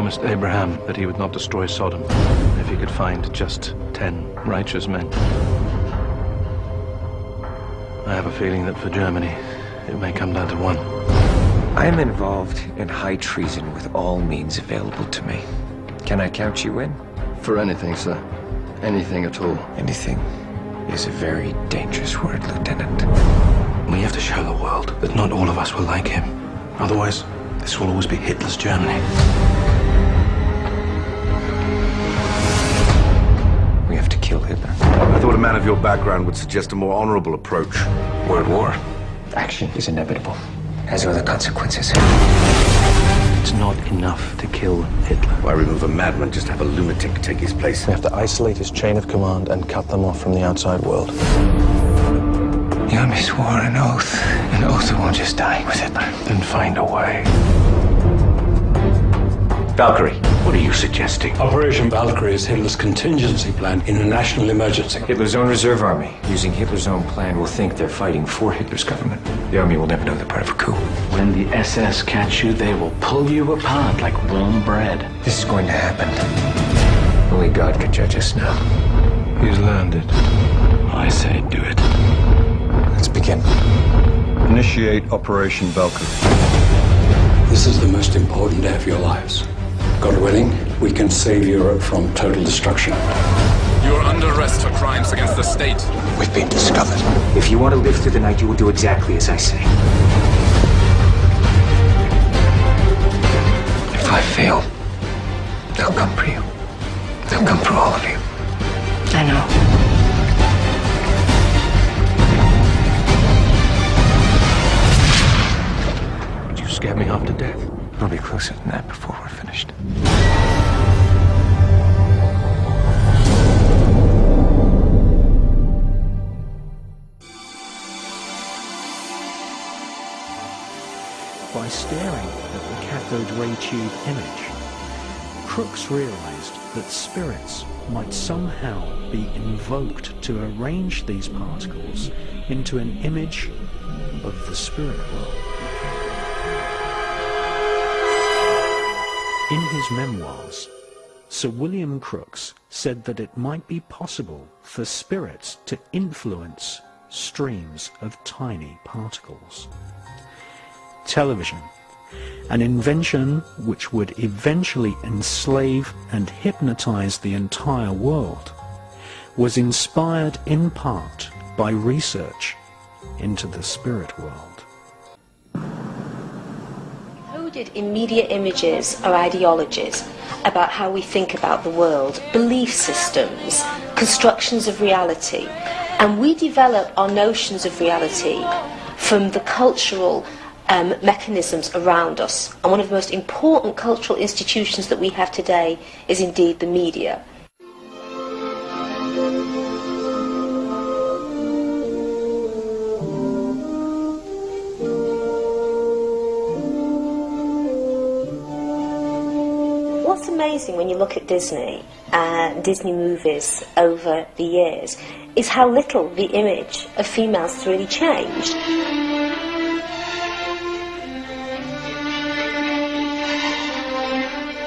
promised Abraham that he would not destroy Sodom if he could find just 10 righteous men. I have a feeling that for Germany, it may come down to 1. I am involved in high treason with all means available to me. Can I count you in? For anything, sir. Anything at all. Anything is a very dangerous word, Lieutenant. We have to show the world that not all of us will like him. Otherwise, this will always be Hitler's Germany. We have to kill Hitler. I thought a man of your background would suggest a more honorable approach. We're at war. Action is inevitable, as are the consequences. It's not enough to kill Hitler. Why remove a madman just to have a lunatic take his place? We have to isolate his chain of command and cut them off from the outside world. The army swore an oath that won't just die with Hitler. Then find a way. Valkyrie, what are you suggesting? Operation Valkyrie is Hitler's contingency plan in a national emergency. Hitler's own reserve army, using Hitler's own plan, will think they're fighting for Hitler's government. The army will never know they're part of a coup. When the SS catch you, they will pull you apart like warm bread. This is going to happen. Only God can judge us now. He's learned it. I say do it. Let's begin. Initiate Operation Valkyrie. This is the most important day of your lives. God willing, we can save Europe from total destruction. You are under arrest for crimes against the state. We've been discovered. If you want to live through the night, you will do exactly as I say. If I fail, they'll come for you. They'll come for all of you. I know. You scared me half to death. We'll be closer than that before we're finished. By staring at the cathode ray tube image, Crookes realized that spirits might somehow be invoked to arrange these particles into an image of the spirit world. In his memoirs, Sir William Crookes said that it might be possible for spirits to influence streams of tiny particles. Television, an invention which would eventually enslave and hypnotize the entire world, was inspired in part by research into the spirit world. Coded in media images are ideologies about how we think about the world, belief systems, constructions of reality, and we develop our notions of reality from the cultural mechanisms around us. And one of the most important cultural institutions that we have today is indeed the media. What's amazing when you look at Disney and Disney movies over the years is how little the image of females has really changed.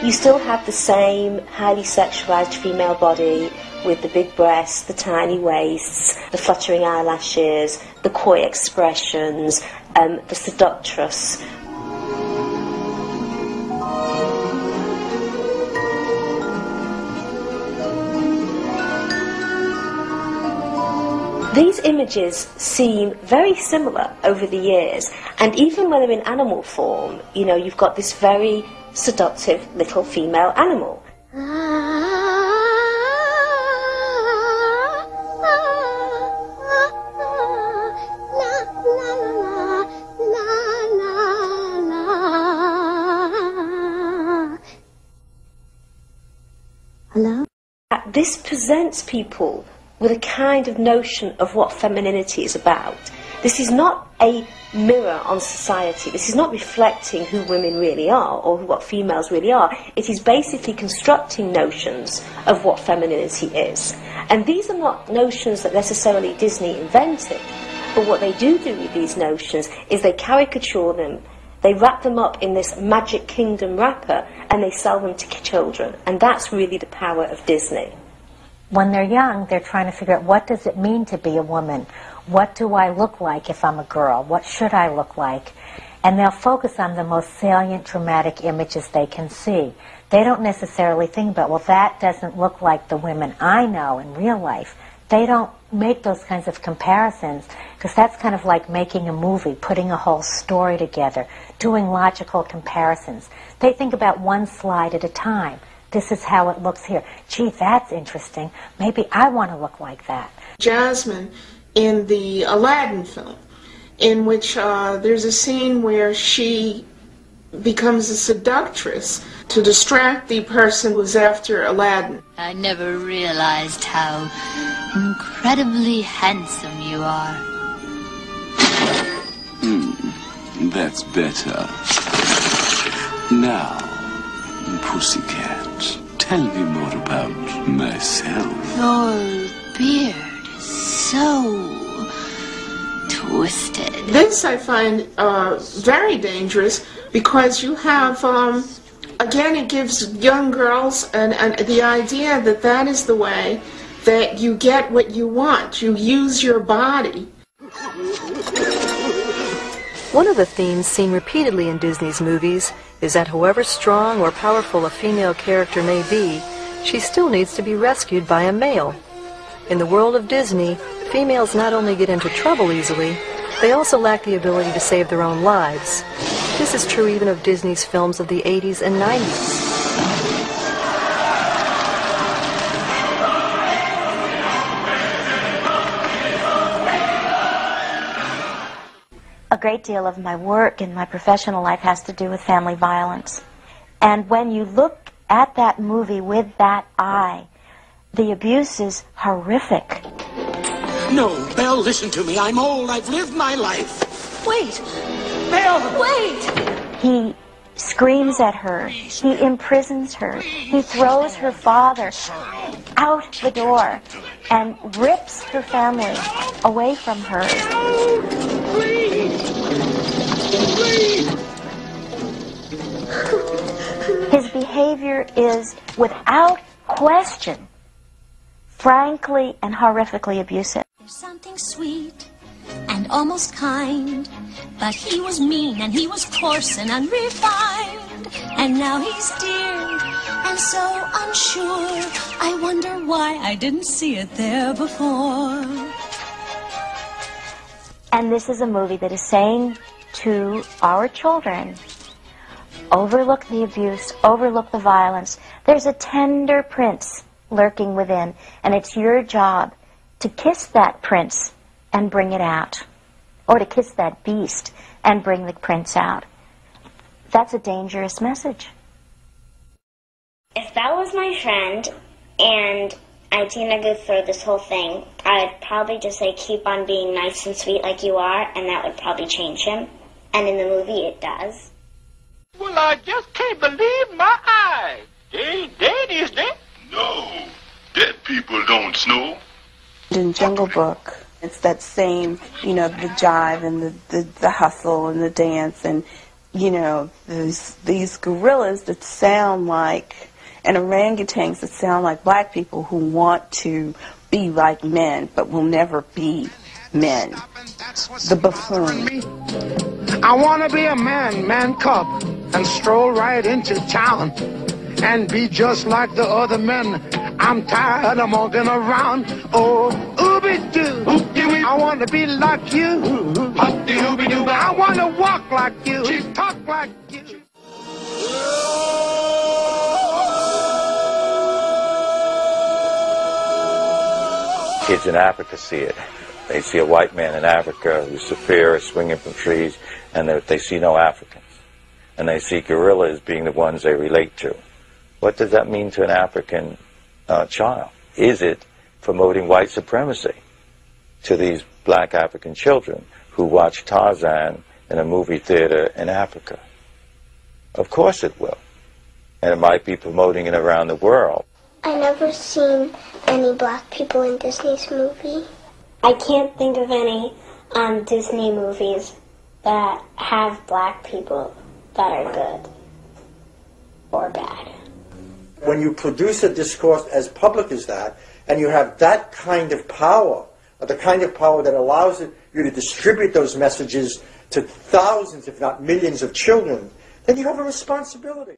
You still have the same highly sexualized female body with the big breasts, the tiny waists, the fluttering eyelashes, the coy expressions, the seductress. These images seem very similar over the years, and even when they're in animal form, you know, you've got this very seductive little female animal. Hello? This presents people with a kind of notion of what femininity is about. This is not a mirror on society. This is not reflecting who women really are or what females really are. It is basically constructing notions of what femininity is. And these are not notions that necessarily Disney invented, but what they do with these notions is they caricature them They wrap them up in this Magic Kingdom wrapper and they sell them to children. And that's really the power of Disney. When they're young, they're trying to figure out, what does it mean to be a woman? What do I look like if I'm a girl? What should I look like? And they'll focus on the most salient, dramatic images they can see. They don't necessarily think about, well, that doesn't look like the women I know in real life. They don't make those kinds of comparisons, because that's kind of like making a movie, putting a whole story together, doing logical comparisons. They think about one slide at a time. This is how it looks here. Gee, that's interesting. Maybe I want to look like that. Jasmine in the Aladdin film, in which there's a scene where she becomes a seductress to distract the person who's after Aladdin. I never realized how incredibly handsome you are. That's better. Now, Pussycat, tell me more about myself. Your beard is so twisted. This I find very dangerous, because you have, again, it gives young girls the idea that that is the way that you get what you want. You use your body. One of the themes seen repeatedly in Disney's movies is that however strong or powerful a female character may be, she still needs to be rescued by a male. In the world of Disney, females not only get into trouble easily, they also lack the ability to save their own lives. This is true even of Disney's films of the 80s and 90s. A great deal of my work in my professional life has to do with family violence. And when you look at that movie with that eye, the abuse is horrific. No, Belle, listen to me. I'm old. I've lived my life. Wait! Belle! Wait! He screams at her. He imprisons her. He throws her father out the door and rips her family away from her. His behavior is, without question, frankly and horrifically abusive. There's something sweet and almost kind, but he was mean and he was coarse and unrefined, and now he's dear and so unsure. I wonder why I didn't see it there before. And this is a movie that is saying to our children, overlook the abuse, overlook the violence. There's a tender prince lurking within, and it's your job to kiss that prince and bring it out, or to kiss that beast and bring the prince out. That's a dangerous message. If that was my friend and I didn't go through this whole thing, I'd probably just say keep on being nice and sweet like you are, and that would probably change him. And in the movie it does. Well, I just can't believe my eyes. They ain't dead, is they? No, dead people don't snow. In Jungle Book, it's that same, you know, the jive and the hustle and the dance, and, you know, these gorillas that sound like, and orangutans that sound like black people who want to be like men but will never be men. The buffoon. I want to be a man cub, and stroll right into town and be just like the other men. I'm tired of walking around. Oh, ooby-doo. I want to be like you. I want to walk like you. Talk like you. Kids in Africa see it. They see a white man in Africa who's superior, swinging from trees, and they see no Africans. And they see gorillas being the ones they relate to. What does that mean to an African child? Is it promoting white supremacy to these black African children who watch Tarzan in a movie theater in Africa? Of course it will. And it might be promoting it around the world. I never seen any black people in Disney's movie. I can't think of any Disney movies that have black people that are good or bad. When you produce a discourse as public as that, and you have that kind of power, the kind of power that allows you to distribute those messages to thousands, if not millions of children, then you have a responsibility.